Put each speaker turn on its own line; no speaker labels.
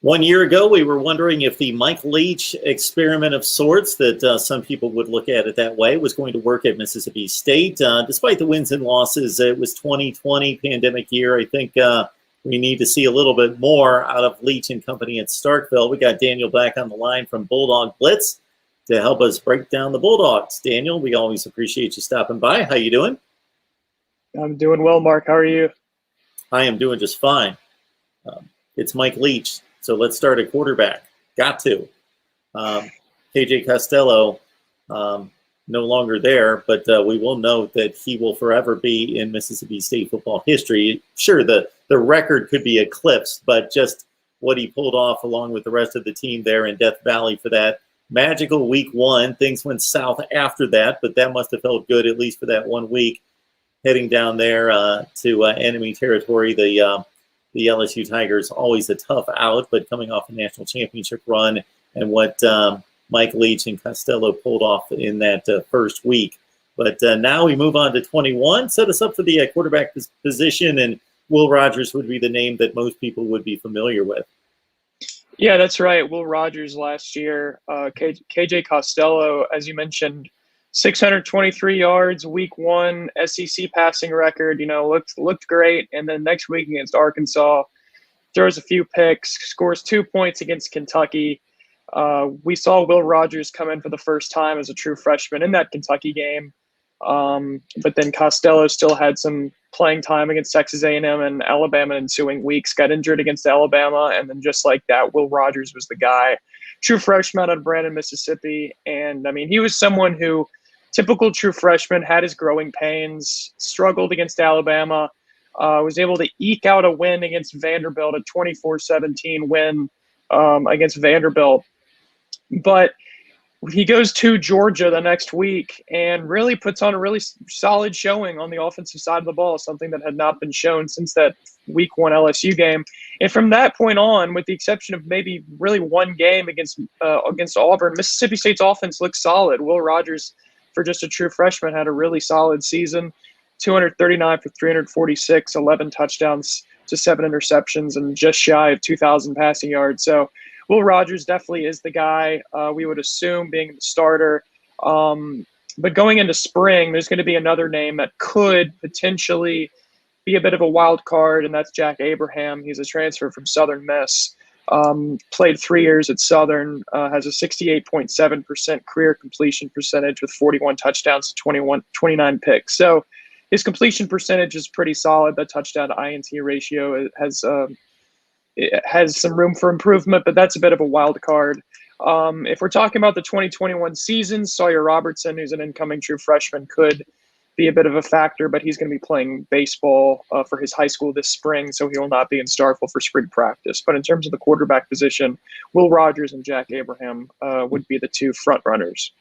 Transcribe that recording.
1 year ago, we were wondering if the Mike Leach experiment of sorts, that some people would look at it that way, was going to work at Mississippi State. Despite the wins and losses, it was 2020 pandemic year. I think we need to see a little bit more out of Leach and company at Starkville. We got Daniel back on the line from Bulldog Blitz to help us break down the Bulldogs. Daniel, we always appreciate you stopping by. How you doing?
I'm doing well, Mark. How are you?
I am doing just fine. It's Mike Leach. So let's start at quarterback. Got to. KJ Costello, no longer there, but we will note that he will forever be in Mississippi State football history. Sure, the record could be eclipsed, but just what he pulled off along with the rest of the team there in Death Valley for that magical week one. Things went south after that, but that must have felt good, at least for that 1 week, heading down there to enemy territory. The LSU Tigers, always a tough out, but coming off a national championship run, and what Mike Leach and Costello pulled off in that first week. But now we move on to 21. Set us up for the quarterback position, and Will Rogers would be the name that most people would be familiar with.
Yeah, that's right. Will Rogers last year. KJ Costello, as you mentioned, 623 yards, week one, SEC passing record, looked great. And then next week against Arkansas, throws a few picks, scores 2 points against Kentucky. We saw Will Rogers come in for the first time as a true freshman in that Kentucky game. But then Costello still had some playing time against Texas A&M and Alabama in ensuing weeks, got injured against Alabama. And then just like that, Will Rogers was the guy. True freshman out of Brandon, Mississippi. And, he was someone who, typical true freshman, had his growing pains, struggled against Alabama, was able to eke out a win against Vanderbilt, a 24-17 win against Vanderbilt. But he goes to Georgia the next week and really puts on a really solid showing on the offensive side of the ball, something that had not been shown since that week one LSU game. And from that point on, with the exception of maybe really one game against Auburn, Mississippi State's offense looked solid. Will Rogers, for just a true freshman, had a really solid season, 239 for 346, 11 touchdowns to 7 interceptions, and just shy of 2,000 passing yards. So Will Rogers definitely is the guy, we would assume, being the starter. But going into spring, there's going to be another name that could potentially be a bit of a wild card, and that's Jack Abraham. He's a transfer from Southern Miss. Played 3 years at Southern, has a 68.7% career completion percentage with 41 touchdowns to 29 picks. So his completion percentage is pretty solid. The touchdown to INT ratio it has some room for improvement, but that's a bit of a wild card. If we're talking about the 2021 season, Sawyer Robertson, who's an incoming true freshman, could be a bit of a factor, but he's going to be playing baseball for his high school this spring, so he will not be in Starkville for spring practice. But in terms of the quarterback position, Will Rogers and Jack Abraham would be the two front runners.